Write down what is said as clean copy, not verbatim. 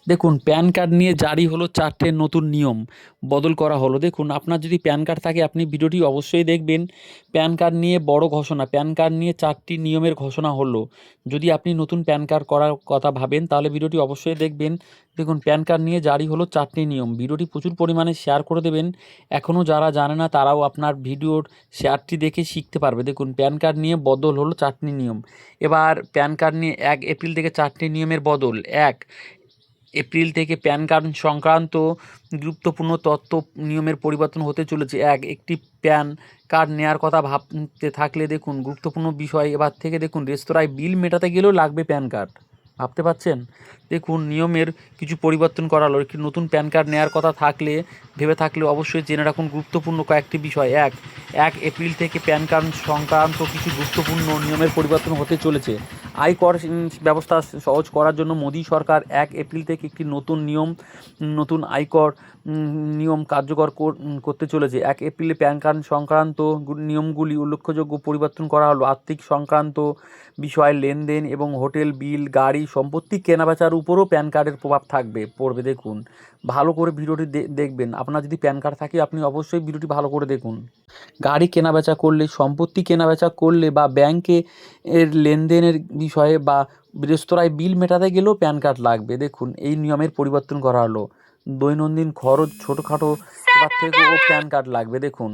দেখুন, pan card নিয়ে জারি হলো ৪টে নতুন নিয়ম বদল করা হলো। দেখুন, আপনার যদি প্যান কার্ড থাকে আপনি ভিডিওটি অবশ্যই দেখবেন। প্যান কার্ড নিয়ে বড় ঘোষণা, প্যান কার্ড নিয়ে ৪টি নিয়মের ঘোষণা হলো। যদি আপনি নতুন প্যান কার্ড করার কথা ভাবেন তাহলে ভিডিওটি অবশ্যই দেখবেন। দেখুন, প্যান কার্ড নিয়ে জারি হলো ৪টি নিয়ম। ভিডিওটি প্রচুর পরিমাণে শেয়ার করে দেবেন। এখনও যারা জানে না তারাও আপনার ভিডিওর শেয়ারটি দেখে শিখতে পারবে। দেখুন, প্যান কার্ড নিয়ে বদল হলো ৪টি নিয়ম। এবার প্যান কার্ড নিয়ে ১ এপ্রিল থেকে ৪টি নিয়মের বদল। ১ এপ্রিল থেকে প্যান কার্ড সংক্রান্ত গুরুত্বপূর্ণ তথ্য নিয়মের পরিবর্তন হতে চলেছে। একটি প্যান কার্ড নেওয়ার কথা ভাবতে থাকলে দেখুন গুরুত্বপূর্ণ বিষয় এবার থেকে দেখুন রেস্তোরাঁয় বিল মেটাতে গেলেও লাগবে প্যান কার্ড। ভাবতে পারছেন? দেখুন নিয়মের কিছু পরিবর্তন করা হলো। একটি নতুন প্যান কার্ড নেওয়ার কথা থাকলে ভেবে থাকলে অবশ্যই জেনে রাখুন গুরুত্বপূর্ণ কয়েকটি বিষয়। ১ এপ্রিল থেকে প্যান কার্ড সংক্রান্ত কিছু গুরুত্বপূর্ণ নিয়মের পরিবর্তন হতে চলেছে। আয়কর ব্যবস্থা সহজ করার জন্য মোদী সরকার ১ এপ্রিল থেকে একটি নতুন আয়কর নিয়ম কার্যকর করতে চলেছে। ১ এপ্রিলে প্যান কার্ড সংক্রান্ত নিয়মগুলি উল্লেখযোগ্য পরিবর্তন করা হলো। আর্থিক সংক্রান্ত বিষয়, লেনদেন এবং হোটেল বিল, গাড়ি, সম্পত্তি কেনাবেচার উপরও প্যান কার্ডের প্রভাব পড়বে। দেখুন, ভালো করে ভিডিওটি দেখবেন। আপনার যদি প্যান কার্ড থাকে আপনি অবশ্যই ভিডিওটি ভালো করে দেখুন। গাড়ি কেনাবেচা করলে, সম্পত্তি কেনাবেচা করলে বা ব্যাংকে লেনদেনের বিষয়ে বা রেস্তোরাঁয় বিল মেটাতে গেলেও প্যান কার্ড লাগবে। দেখুন, এই নিয়মের পরিবর্তন করা হলো। দৈনন্দিন খরচ ছোটোখাটো এবার থেকেও প্যান কার্ড লাগবে। দেখুন।